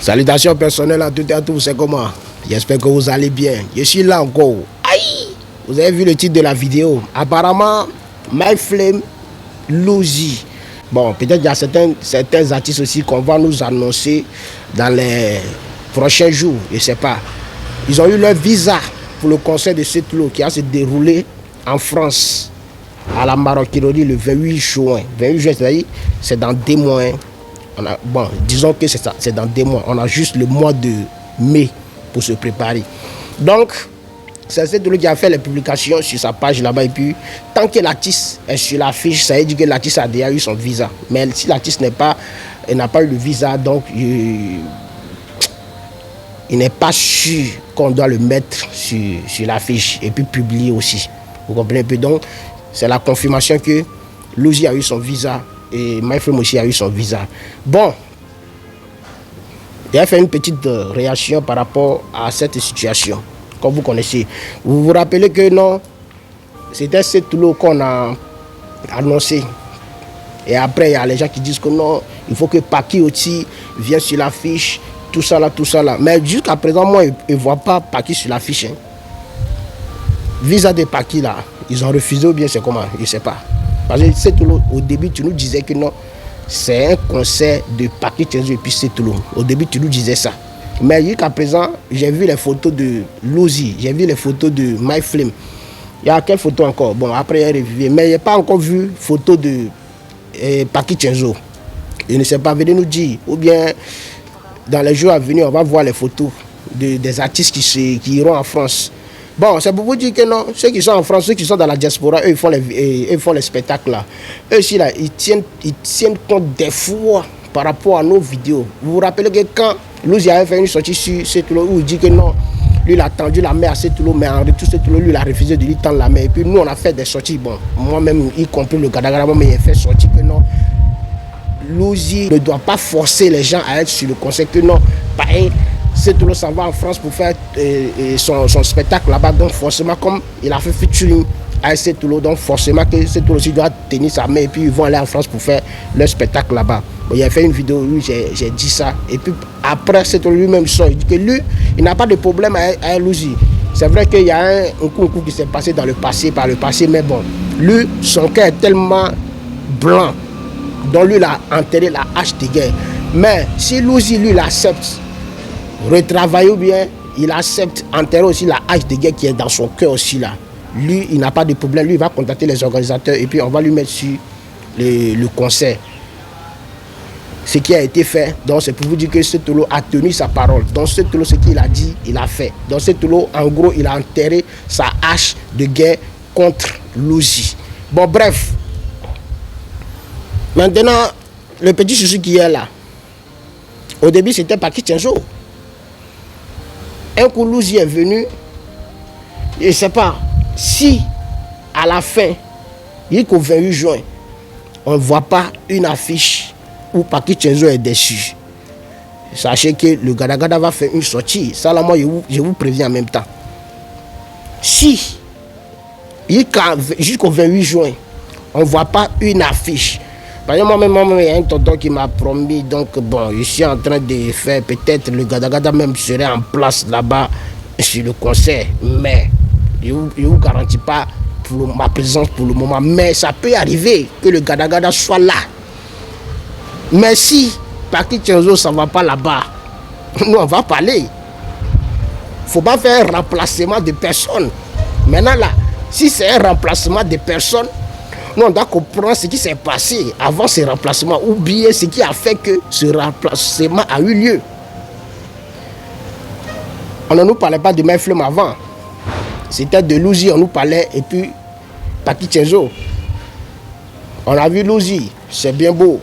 Salutations personnelles à toutes et à tous, c'est comment? J'espère que vous allez bien. Je suis là encore. Aïe! Vous avez vu le titre de la vidéo. Apparemment, MyFlame Louzi. Bon, peut-être il y a certains artistes aussi qu'on va nous annoncer dans les prochains jours. Je ne sais pas. Ils ont eu leur visa pour le concert de cette lot qui a se déroulé en France, à la Maroquinerie le 28 juin. 28 juin, c'est-à-dire c'est dans 2 mois. Bon, disons que c'est dans 2 mois. On a juste le mois de mai pour se préparer. Donc, c'est cette qui a fait les publications sur sa page là-bas. Et puis, tant que l'artiste est sur l'affiche, ça veut dire que l'artiste a déjà eu son visa. Mais si l'artiste n'a pas eu le visa, donc il n'est pas sûr qu'on doit le mettre sur l'affiche et puis publier aussi. Vous comprenez un peu? Donc, c'est la confirmation que Louzi a eu son visa et MyFlame aussi a eu son visa. Bon, il a fait une petite réaction par rapport à cette situation. Comme vous connaissez, vous vous rappelez que non, c'était cette lot qu'on a annoncé. Et après, il y a les gens qui disent que non, il faut que Paki aussi vienne sur l'affiche, tout ça là. Mais jusqu'à présent, moi, je ne vois pas Paki sur l'affiche. Hein. Visa de Paki là, ils ont refusé ou bien c'est comment? Je ne sais pas. Parce que cette lot, au début, tu nous disais que non, c'est un concert de Paki Chenzo et puis cette lot. Au début, tu nous disais ça. Mais jusqu'à présent, j'ai vu les photos de Louzi, j'ai vu les photos de MyFlame. Il y a quelle photo encore? Bon, après, il y a revivé. Mais il n'y a pas encore vu photo de Paki Chenzo. Je ne sais pas, venez nous dire. Ou bien, dans les jours à venir, on va voir les photos des artistes qui iront en France. Bon, c'est pour vous dire que non, ceux qui sont en France, ceux qui sont dans la diaspora, eux, ils font les spectacles là. Eux aussi, là, ils tiennent compte des fois par rapport à nos vidéos. Vous vous rappelez que quand Louzi avait fait une sortie sur cette lot où il dit que non, lui il a tendu la main à cette lot, mais en retour cette lot, lui il a refusé de lui tendre la main. Et puis nous on a fait des sorties, bon, moi-même y compris le Gadagada, mais il a fait sortie que non, Louzi ne doit pas forcer les gens à être sur le concert, que non, pareil, cette lot s'en va en France pour faire son spectacle là-bas, donc forcément comme il a fait featuring à cette lot, donc forcément que cette lot aussi doit tenir sa main et puis ils vont aller en France pour faire leur spectacle là-bas. Bon, il a fait une vidéo où j'ai dit ça et puis après cette lot lui-même sort, il dit que lui, il n'a pas de problème avec Louzi. C'est vrai qu'il y a un coup qui s'est passé par le passé, mais bon, lui, son cœur est tellement blanc, donc lui il a enterré la hache de guerre. Mais si Louzi lui l'accepte, retravailler ou bien il accepte enterrer aussi la hache de guerre qui est dans son cœur aussi là. Lui, il n'a pas de problème. Lui, il va contacter les organisateurs et puis on va lui mettre sur le concert. Ce qui a été fait, donc c'est pour vous dire que Setolo a tenu sa parole. Donc Setolo, ce qu'il a dit, il a fait. Donc Setolo, en gros, il a enterré sa hache de guerre contre Louzi. Bon, bref. Maintenant, le petit souci qui est là. Au début, c'était Paki Chenzo. Un coup, Louzi est venu. Je ne sais pas si à la fin, jusqu'au 28 juin, on ne voit pas une affiche où Paki Chenzo est déçu. Sachez que le Gadagada va faire une sortie. Ça, là, moi, je vous préviens en même temps. Si, jusqu'au 28 juin, on ne voit pas une affiche. Par exemple, moi-même, il y a un tonton qui m'a promis. Donc, bon, je suis en train de faire, peut-être le Gadagada même serait en place là-bas sur le concert. Mais je ne vous garantis pas pour ma présence pour le moment. Mais ça peut arriver que le Gadagada soit là. Mais si Paki Chenzo ça ne va pas là-bas, nous on va parler. Il ne faut pas faire un remplacement de personnes. Maintenant là, si c'est un remplacement de personnes, nous on doit comprendre ce qui s'est passé avant ce remplacement ou bien ce qui a fait que ce remplacement a eu lieu. On ne nous parlait pas de MyFlame avant. C'était de Louzi, on nous parlait, et puis Paki Chenzo. On a vu Louzi, c'est bien beau.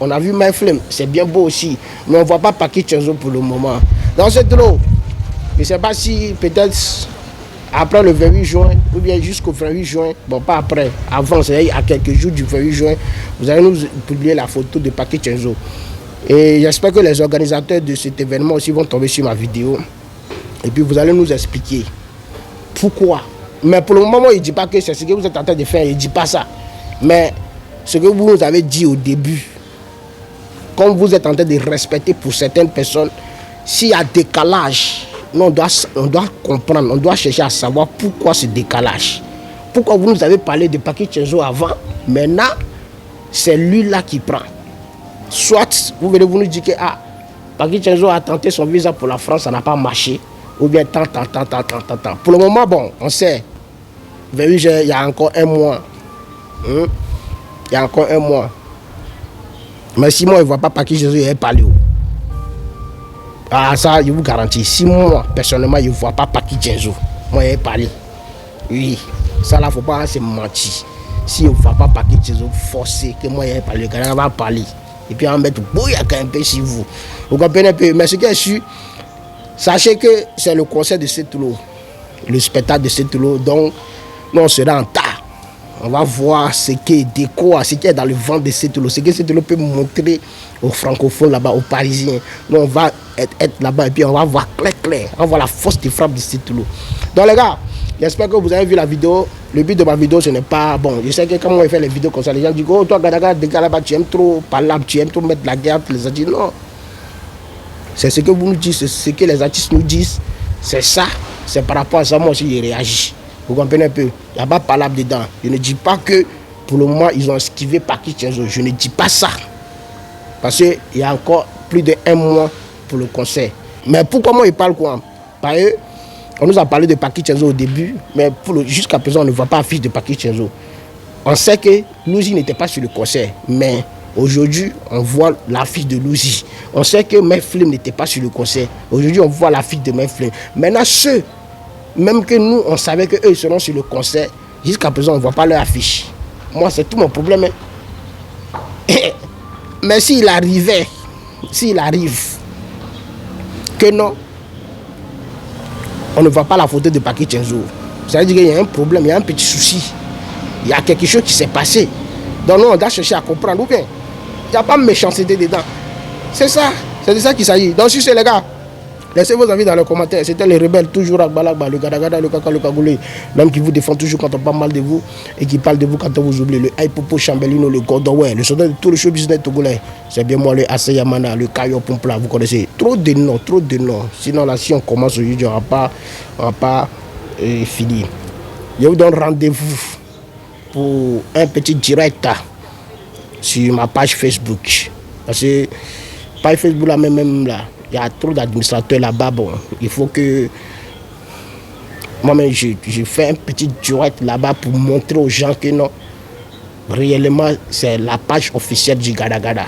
On a vu MyFlame, c'est bien beau aussi. Mais on ne voit pas Paki Chenzo pour le moment. Dans cette lot, je ne sais pas si peut-être après le 28 juin, ou bien jusqu'au 28 juin, bon pas après, avant, c'est-à-dire à quelques jours du 28 juin, vous allez nous publier la photo de Paki Chenzo. Et j'espère que les organisateurs de cet événement aussi vont tomber sur ma vidéo. Et puis vous allez nous expliquer pourquoi. Mais pour le moment, il ne dit pas que c'est ce que vous êtes en train de faire, il ne dit pas ça. Mais ce que vous nous avez dit au début, comme vous êtes en train de respecter pour certaines personnes, s'il y a décalage, nous, on doit comprendre, on doit chercher à savoir pourquoi ce décalage. Pourquoi vous nous avez parlé de Paquet Chenzo avant, maintenant, c'est lui là qui prend. Soit, vous venez vous nous dire que Paquet Chenzo a tenté son visa pour la France, ça n'a pas marché. Ou bien tant. Pour le moment, bon, on sait. Vous avez vu, il y a encore un mois. Il y a encore un mois. Mais 6 mois, il ne voit pas Paquet Chenzo, il est parlé. Ça, je vous garantis. 6 mois, personnellement, il ne voit pas Paquet Chenzo. Moi, il est parlé. Oui. Ça, là, il ne faut pas se mentir. Si on ne va pas Paquet Chenzo, forcer que moi, il est parlé. Le gars va parler. Et puis, on va mettre bouillaka un peu sur vous. Vous comprenez un peu. Mais ce qui est sûr, sachez que c'est le concert de Setoulo. Le spectacle de Setoulo. Donc, nous, on sera en tas. On va voir ce qui est déco, ce qui est dans le ventre de Setoulo. Ce que Setoulo peut montrer aux francophones là-bas, aux Parisiens. Nous, on va être là-bas et puis on va voir clair. On va voir la force de frappe de Setoulo. Donc, les gars, j'espère que vous avez vu la vidéo. Le but de ma vidéo, ce n'est pas bon. Je sais que quand on fait les vidéos comme ça, les gens disent oh, toi, Gadaga, là-bas, tu aimes trop parler, tu aimes trop mettre la guerre entre les artistes. Non. C'est ce que vous nous dites, c'est ce que les artistes nous disent. C'est ça. C'est par rapport à ça, moi aussi, je réagis. Vous comprenez un peu? Il n'y a pas de palabre dedans. Je ne dis pas que pour le moment, ils ont esquivé Paquet Chenzo. Je ne dis pas ça. Parce qu'il y a encore plus de 1 mois pour le concert. Mais pourquoi moi, ils parlent quoi? Parce que on nous a parlé de Paquet Chenzo au début, mais jusqu'à présent, on ne voit pas affiche de Paquet Chenzo. On sait que Louzi n'était pas sur le concert, mais aujourd'hui, on voit l'affiche de Louzi. On sait que Meflim n'était pas sur le concert. Aujourd'hui, on voit l'affiche de Meflim. Maintenant, ceux, même que nous, on savait qu'eux, ils seront sur le concert, jusqu'à présent, on ne voit pas leur affiche. Moi, c'est tout mon problème. Mais s'il arrive, que non, on ne voit pas la photo de Paquet Chenzo. Ça veut dire qu'il y a un problème, il y a un petit souci. Il y a quelque chose qui s'est passé. Donc nous, on doit chercher à comprendre. Ou bien, il n'y a pas de méchanceté dedans. C'est ça. C'est de ça qu'il s'agit. Donc, si c'est les gars, laissez vos avis dans les commentaires. C'était les rebelles, toujours à Balagba, le Gadagada, le Kaka, le Kagoulé. L'homme qui vous défend toujours quand on parle mal de vous et qui parle de vous quand on vous oublie. Le Aipopo Chambelino, le Godoway, le soldat de tout le show business togolais. C'est bien moi, le Aseyamana, le Kayo Pompla. Vous connaissez. Trop de noms, trop de noms. Sinon, là, si on commence aujourd'hui, on va pas finir. Je vous donne rendez-vous pour un petit direct sur ma page Facebook. Parce que page Facebook là même là, il y a trop d'administrateurs là-bas. Bon, il faut que moi-même je fais un petit direct là-bas pour montrer aux gens que non, réellement c'est la page officielle du Gadagada.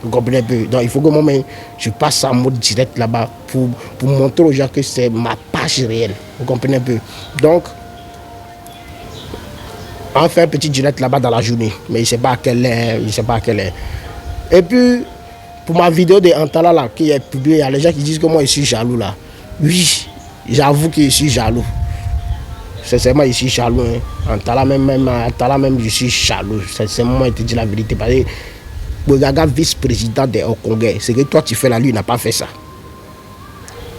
Vous comprenez un peu? Donc il faut que moi-même je passe en mode direct là-bas pour montrer aux gens que c'est ma page réelle. Vous comprenez un peu? Donc on fait un petit direct là-bas dans la journée, mais je ne sais pas à quelle heure, Et puis, pour ma vidéo de Antala là, qui est publiée, il y a les gens qui disent que moi je suis jaloux là. Oui, j'avoue que je suis jaloux. Sincèrement, je suis jaloux. Hein. Antala même, je suis jaloux. Sincèrement, je te dis la vérité. Parce que Bougaga, vice-président des Hong-Kongais, c'est que toi tu fais là, lui il n'a pas fait ça.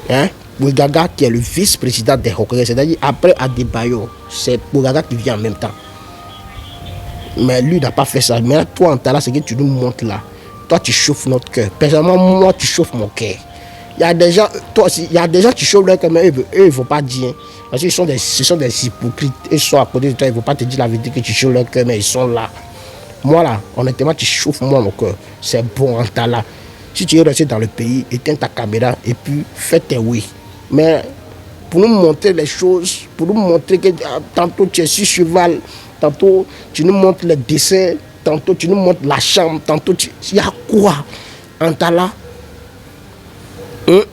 Hein? Bougaga qui est le vice-président des Hong-Kongais, c'est-à-dire après Adebayo, c'est Bougaga qui vient en même temps. Mais lui n'a pas fait ça. Mais toi, Antala, c'est que tu nous montres là. Toi, tu chauffes notre cœur. Personnellement, moi, tu chauffes mon cœur. Il y a des gens, toi aussi, il y a des gens qui chauffent leur cœur, mais eux, ils ne vont pas dire. Parce qu'ils sont ce sont des hypocrites. Ils sont à côté de toi, ils ne vont pas te dire la vérité que tu chauffes leur cœur, mais ils sont là. Moi, là, honnêtement, tu chauffes moi mon cœur. C'est bon, Antala. Si tu es resté dans le pays, éteins ta caméra et puis fais tes oui. Mais pour nous montrer les choses, pour nous montrer que tantôt tu es sur cheval, tantôt tu nous montres les dessins, tantôt tu nous montres la chambre, tantôt tu... Il y a quoi, Antala? Il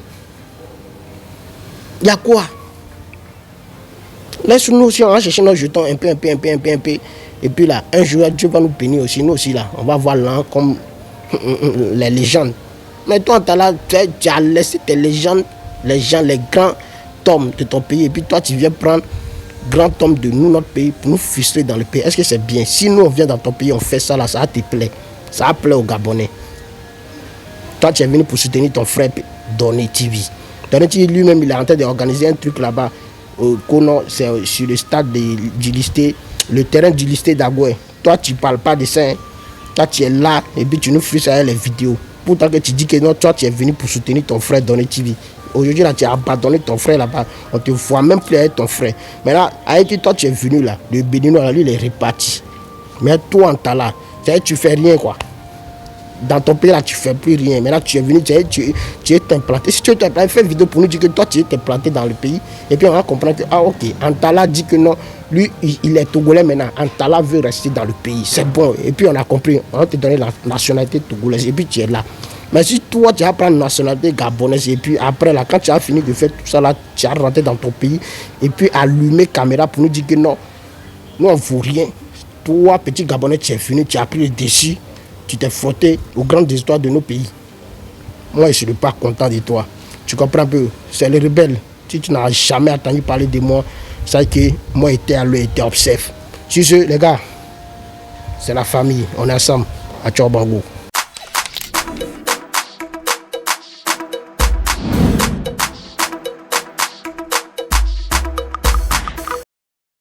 y a quoi? Laisse-nous aussi, on va chercher nos jetons un peu. Et puis là, un jour, Dieu va nous bénir aussi. Nous aussi là, on va voir là comme les légendes. Mais toi, Antala, tu as laissé tes légendes, les gens, les grands hommes de ton pays. Et puis toi, tu viens prendre grand homme de nous, notre pays, pour nous frustrer dans le pays. Est-ce que c'est bien? Si nous, on vient dans ton pays, on fait ça là, ça va te plaire. Ça va plaire aux Gabonais. Toi, tu es venu pour soutenir ton frère Donné TV. Donné TV lui-même, il est en train d'organiser un truc là-bas. C'est sur le stade du Listé, le terrain du Listé d'Agoué. Toi, tu ne parles pas de ça. Hein. Toi, tu es là et puis tu nous frustres avec les vidéos. Pourtant que tu dis que non, toi tu es venu pour soutenir ton frère Donné TV. Aujourd'hui là, tu as abandonné ton frère là-bas. On te voit même plus avec ton frère. Mais là, avec toi tu es venu là, le Béninois là, lui il est reparti. Mais toi en Tala, tu fais rien quoi. Dans ton pays là, tu fais plus rien. Maintenant tu es venu, tu es implanté. Si tu es implanté, fais une vidéo pour nous dire que toi tu es implanté dans le pays. Et puis on va comprendre que, ah ok, Antala dit que non, lui il est togolais maintenant. Antala veut rester dans le pays. C'est bon. Et puis on a compris, on va te donner la nationalité togolaise. Et puis tu es là. Mais si toi tu vas prendre la nationalité gabonaise, et puis après là, quand tu as fini de faire tout ça là, tu as rentré dans ton pays, et puis allumer caméra pour nous dire que non, nous on ne vaut rien. Toi, petit Gabonais, tu es venu, tu as pris le dessus. Tu t'es frotté aux grandes histoires de nos pays. Moi, je ne suis pas content de toi. Tu comprends un peu? C'est les rebelles. Si tu n'as jamais entendu parler de moi, c'est que moi, j'étais à l'œil, j'étais observe. Si ce, les gars, c'est la famille. On est ensemble à Tchorbango.